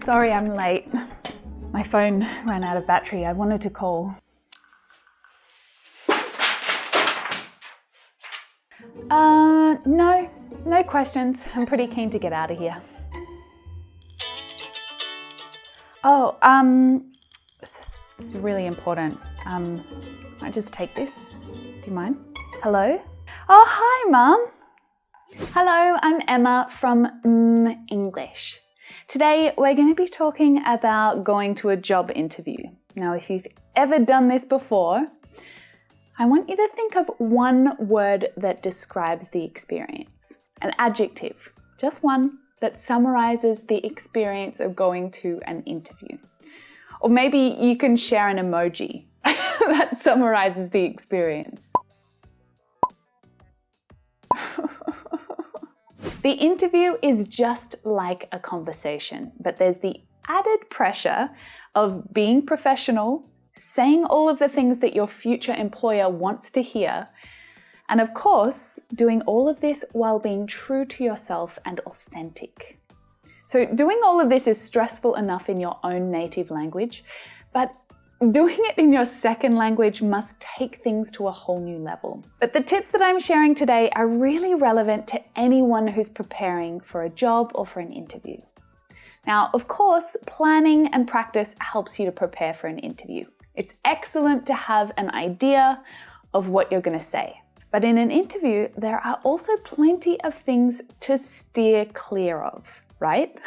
Sorry I'm late. My phone ran out of battery. I wanted to call. No questions. I'm pretty keen to get out of here. Oh, this is really important. I just take this. Do you mind? Hello? Oh, hi, Mum. Hello, I'm Emma from mmmEnglish. Today, we're going to be talking about going to a job interview. Now, if you've ever done this before, I want you to think of one word that describes the experience. An adjective, just one that summarizes the experience of going to an interview. Or maybe you can share an emoji that summarizes the experience. The interview is just like a conversation, but there's the added pressure of being professional, saying all of the things that your future employer wants to hear, and of course, doing all of this while being true to yourself and authentic. So doing all of this is stressful enough in your own native language, but doing it in your second language must take things to a whole new level. But the tips that I'm sharing today are really relevant to anyone who's preparing for a job or for an interview. Now, of course, planning and practice helps you to prepare for an interview. It's excellent to have an idea of what you're going to say. But in an interview, there are also plenty of things to steer clear of, right?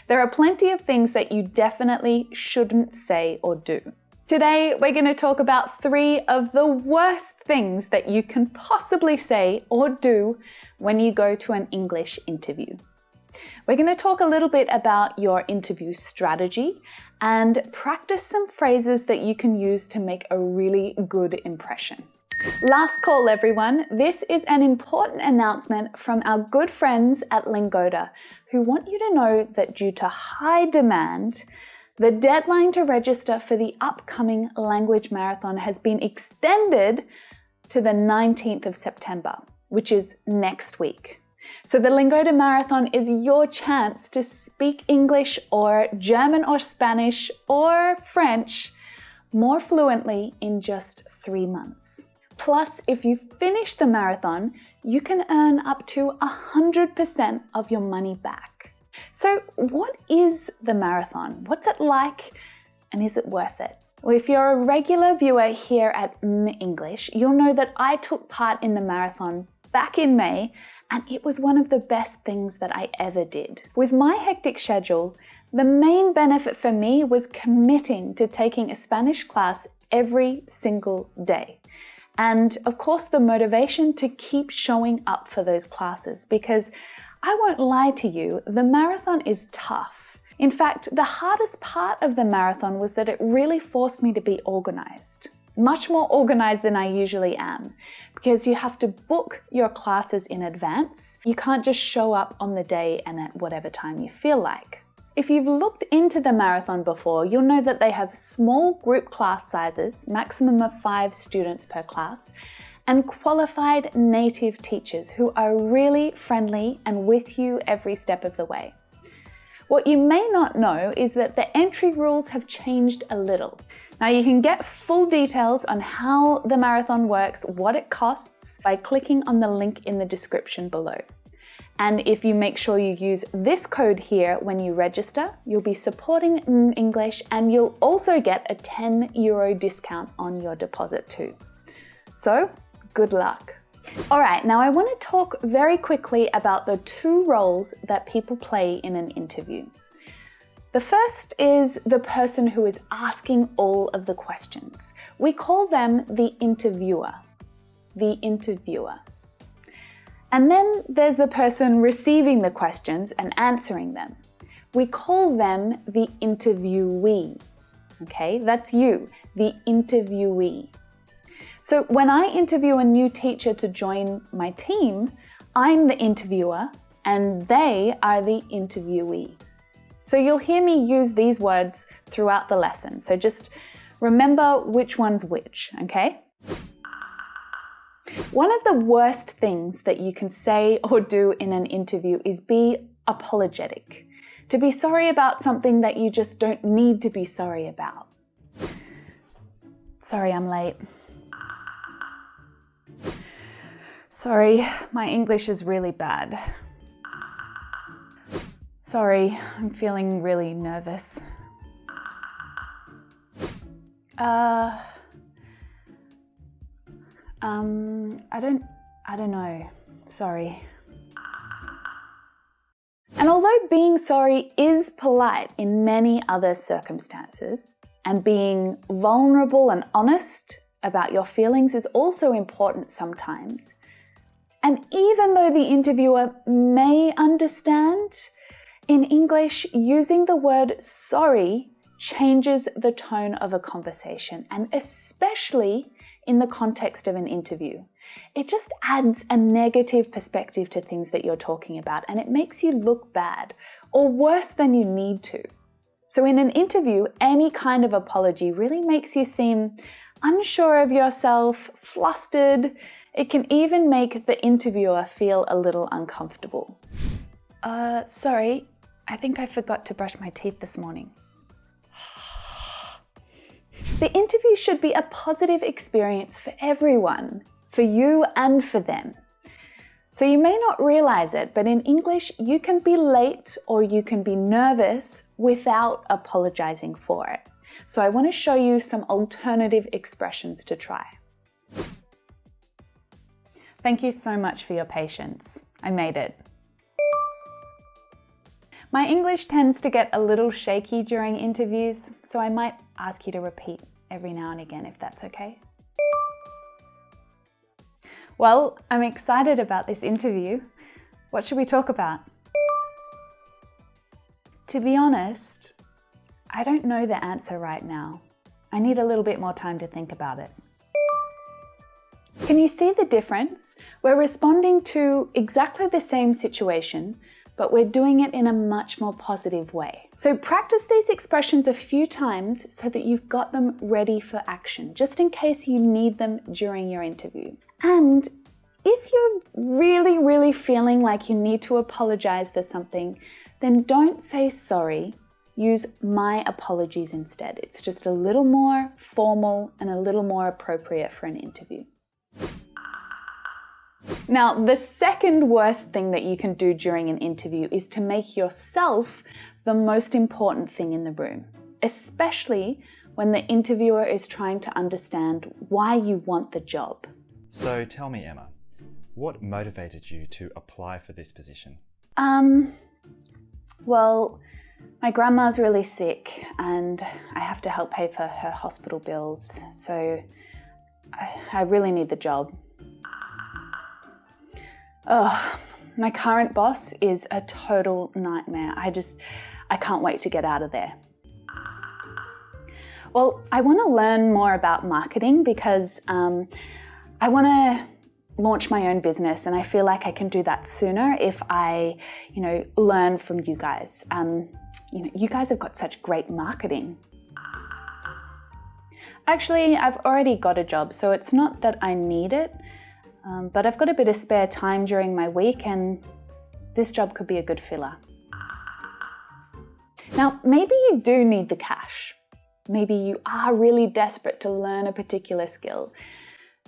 There are plenty of things that you definitely shouldn't say or do. Today, we're going to talk about 3 of the worst things that you can possibly say or do when you go to an English interview. We're going to talk a little bit about your interview strategy and practice some phrases that you can use to make a really good impression. Last call, everyone. This is an important announcement from our good friends at Lingoda, who want you to know that due to high demand, the deadline to register for the upcoming language marathon has been extended to the 19th of September, which is next week. So the Lingoda Marathon is your chance to speak English or German or Spanish or French more fluently in just 3 months. Plus, if you finish the marathon, you can earn up to 100% of your money back. So what is the marathon? What's it like? And is it worth it? Well, if you're a regular viewer here at mmmEnglish, you'll know that I took part in the marathon back in May, and it was one of the best things that I ever did. With my hectic schedule, the main benefit for me was committing to taking a Spanish class every single day. And of course, the motivation to keep showing up for those classes, because I won't lie to you, the marathon is tough. In fact, the hardest part of the marathon was that it really forced me to be organized. Much more organized than I usually am, because you have to book your classes in advance. You can't just show up on the day and at whatever time you feel like. If you've looked into the marathon before, you'll know that they have small group class sizes, maximum of 5 students per class, and qualified native teachers who are really friendly and with you every step of the way. What you may not know is that the entry rules have changed a little. Now you can get full details on how the marathon works, what it costs, by clicking on the link in the description below. And if you make sure you use this code here when you register, you'll be supporting mmmEnglish, and you'll also get a €10 discount on your deposit too. So, good luck. All right, now I want to talk very quickly about the 2 roles that people play in an interview. The first is the person who is asking all of the questions. We call them the interviewer. The interviewer. And then there's the person receiving the questions and answering them. We call them the interviewee. Okay, that's you, the interviewee. So when I interview a new teacher to join my team, I'm the interviewer and they are the interviewee. So you'll hear me use these words throughout the lesson. So just remember which one's which, okay? One of the worst things that you can say or do in an interview is be apologetic. To be sorry about something that you just don't need to be sorry about. Sorry, I'm late. Sorry, my English is really bad. Sorry, I'm feeling really nervous. I don't know. Sorry. And although being sorry is polite in many other circumstances, and being vulnerable and honest about your feelings is also important sometimes, and even though the interviewer may understand, in English, using the word sorry changes the tone of a conversation, and especially in the context of an interview. It just adds a negative perspective to things that you're talking about, and it makes you look bad, or worse than you need to. So in an interview, any kind of apology really makes you seem unsure of yourself, flustered. It can even make the interviewer feel a little uncomfortable. Sorry, I think I forgot to brush my teeth this morning. The interview should be a positive experience for everyone, for you and for them. So you may not realize it, but in English, you can be late or you can be nervous without apologizing for it. So I want to show you some alternative expressions to try. Thank you so much for your patience. I made it. My English tends to get a little shaky during interviews, so I might ask you to repeat every now and again if that's okay. Well, I'm excited about this interview. What should we talk about? To be honest, I don't know the answer right now. I need a little bit more time to think about it. Can you see the difference? We're responding to exactly the same situation, but we're doing it in a much more positive way. So practice these expressions a few times so that you've got them ready for action, just in case you need them during your interview. And if you're really feeling like you need to apologize for something, then don't say sorry. Use my apologies instead. It's just a little more formal and a little more appropriate for an interview. Now, the second worst thing that you can do during an interview is to make yourself the most important thing in the room, especially when the interviewer is trying to understand why you want the job. So tell me, Emma, what motivated you to apply for this position? Well, my grandma's really sick and I have to help pay for her hospital bills, so I really need the job. Oh, my current boss is a total nightmare. I can't wait to get out of there. Well, I want to learn more about marketing because I want to launch my own business, and I feel like I can do that sooner if I, learn from you guys. You guys have got such great marketing. Actually, I've already got a job, so it's not that I need it. But I've got a bit of spare time during my week and this job could be a good filler. Now, maybe you do need the cash. Maybe you are really desperate to learn a particular skill.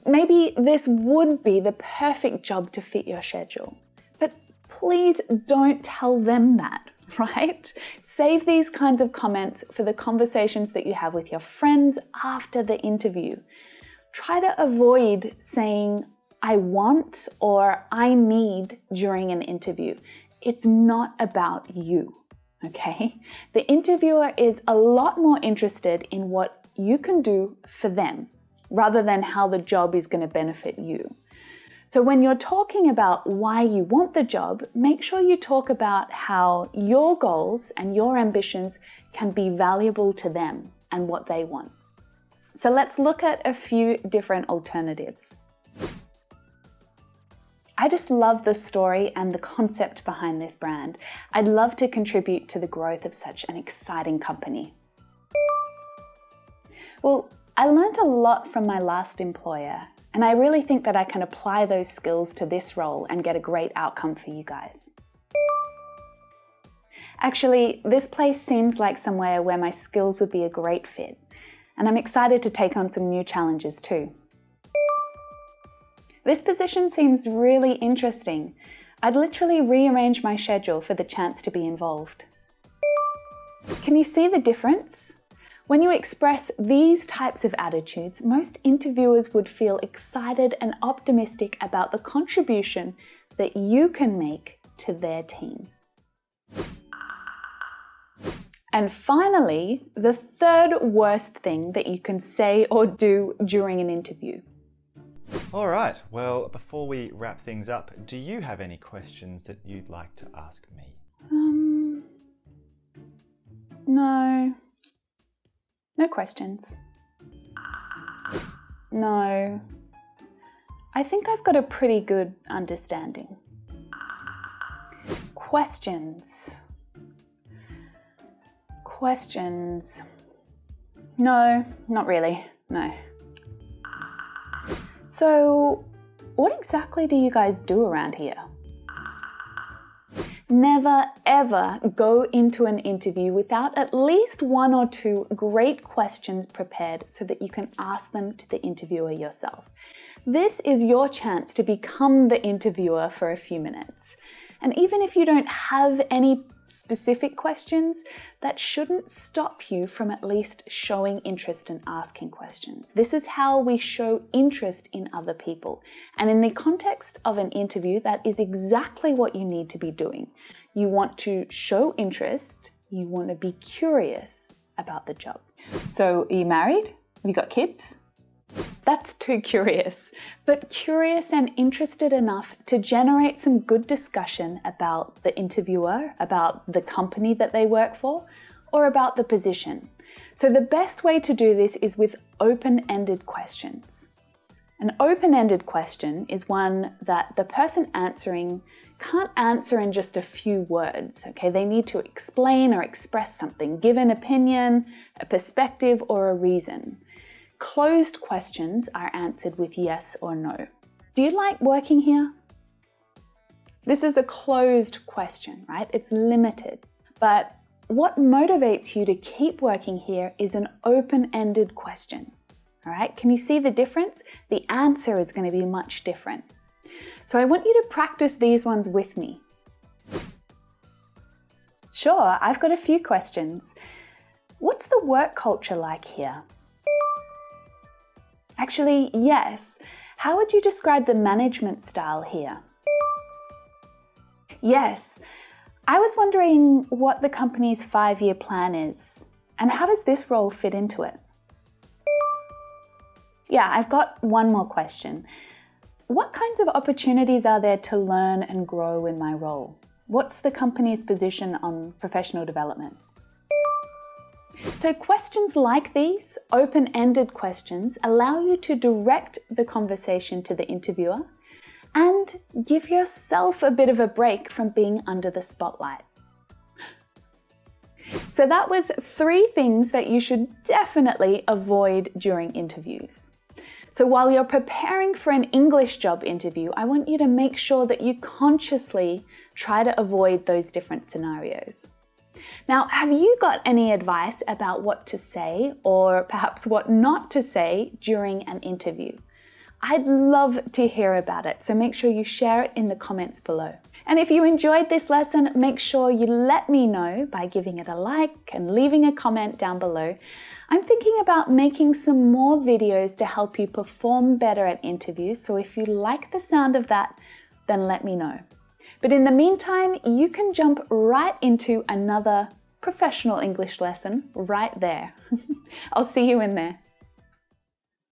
Maybe this would be the perfect job to fit your schedule. But please don't tell them that, right? Save these kinds of comments for the conversations that you have with your friends after the interview. Try to avoid saying, I want or I need during an interview. It's not about you, okay? The interviewer is a lot more interested in what you can do for them rather than how the job is going to benefit you. So when you're talking about why you want the job, make sure you talk about how your goals and your ambitions can be valuable to them and what they want. So let's look at a few different alternatives. I just love the story and the concept behind this brand. I'd love to contribute to the growth of such an exciting company. Well, I learned a lot from my last employer, and I really think that I can apply those skills to this role and get a great outcome for you guys. Actually, this place seems like somewhere where my skills would be a great fit, and I'm excited to take on some new challenges too. This position seems really interesting. I'd literally rearrange my schedule for the chance to be involved. Can you see the difference? When you express these types of attitudes, most interviewers would feel excited and optimistic about the contribution that you can make to their team. And finally, the third worst thing that you can say or do during an interview. All right, well, before we wrap things up, do you have any questions that you'd like to ask me? No questions. No. I think I've got a pretty good understanding. Questions. No, not really. No. So, what exactly do you guys do around here? Never ever go into an interview without at least 1 or 2 great questions prepared so that you can ask them to the interviewer yourself. This is your chance to become the interviewer for a few minutes. And even if you don't have any specific questions, that shouldn't stop you from at least showing interest and asking questions. This is how we show interest in other people. And in the context of an interview, that is exactly what you need to be doing. You want to show interest, you want to be curious about the job. So, are you married? Have you got kids? That's too curious, but curious and interested enough to generate some good discussion about the interviewer, about the company that they work for, or about the position. So the best way to do this is with open-ended questions. An open-ended question is one that the person answering can't answer in just a few words, okay? They need to explain or express something, give an opinion, a perspective, or a reason. Closed questions are answered with yes or no. Do you like working here? This is a closed question, right? It's limited. But what motivates you to keep working here is an open-ended question. All right, can you see the difference? The answer is going to be much different. So I want you to practice these ones with me. Sure, I've got a few questions. What's the work culture like here? Actually, yes. How would you describe the management style here? Yes. I was wondering what the company's 5-year plan is, and how does this role fit into it? Yeah, I've got one more question. What kinds of opportunities are there to learn and grow in my role? What's the company's position on professional development? So questions like these, open-ended questions, allow you to direct the conversation to the interviewer and give yourself a bit of a break from being under the spotlight. So that was 3 things that you should definitely avoid during interviews. So while you're preparing for an English job interview, I want you to make sure that you consciously try to avoid those different scenarios. Now, have you got any advice about what to say or perhaps what not to say during an interview? I'd love to hear about it, so make sure you share it in the comments below. And if you enjoyed this lesson, make sure you let me know by giving it a like and leaving a comment down below. I'm thinking about making some more videos to help you perform better at interviews, so if you like the sound of that, then let me know. But in the meantime, you can jump right into another professional English lesson right there. I'll see you in there.